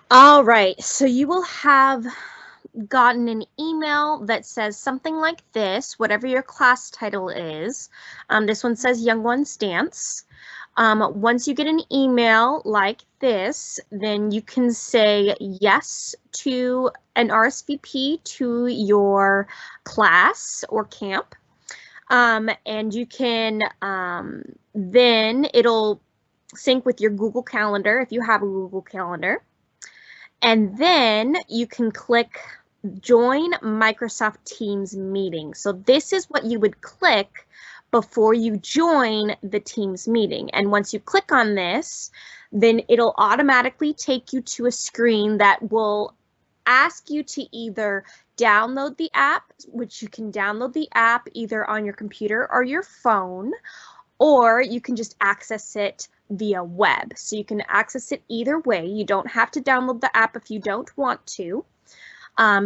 All right, so you will have gotten an email that says something like this, whatever your class title is. This one says Young Ones Dance. Once you get an email like this, then you can say yes to an RSVP to your class or camp. And you can, then it'll sync with your Google Calendar if you have a Google Calendar. And then you can click Join Microsoft Teams meeting. So this is what you would click before you join the Teams meeting. And once you click on this, then it'll automatically take you to a screen that will ask you to either download the app, which you can download the app either on your computer or your phone, or you can just access it via web. So you can access it either way. You don't have to download the app if you don't want to.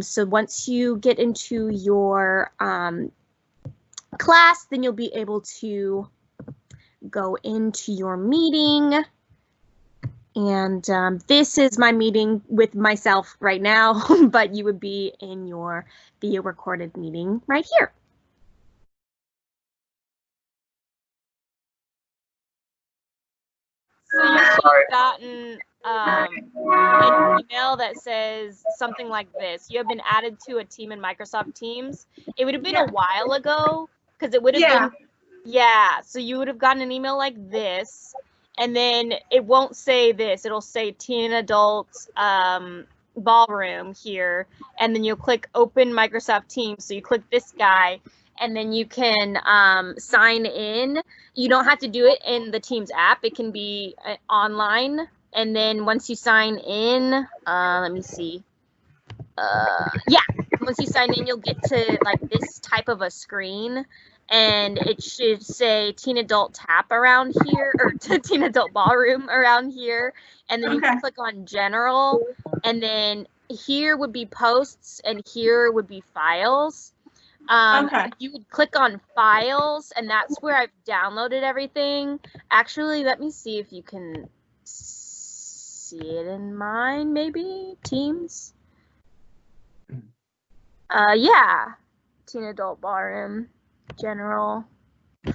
So once you get into your class, then you'll be able to go into your meeting. And this is my meeting with myself right now, but you would be in your video recorded meeting right here. So you've gotten an email that says something like this. You have been added to a team in Microsoft Teams. It would have been a while ago because it would have been, so you would have gotten an email like this, and then it won't say this. It'll say teen and adult ballroom here, and then you'll click open Microsoft Teams. So you click this guy, and then you can sign in. You don't have to do it in the Teams app. It can be online. And then once you sign in, let me see. Once you sign in, you'll get to like this type of a screen, and it should say teen adult tap around here, or teen adult ballroom around here. And then you can click on general, and then here would be posts, and here would be files. You would click on files, and that's where I've downloaded everything. Actually, let me see if you can see it in mine, maybe Teams. Teen adult ballroom, general,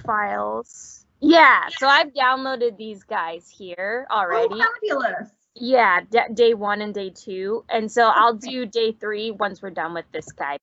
files. So I've downloaded these guys here already. Oh, fabulous. Yeah, day 1 and day 2. And so I'll do day 3 once we're done with this guy.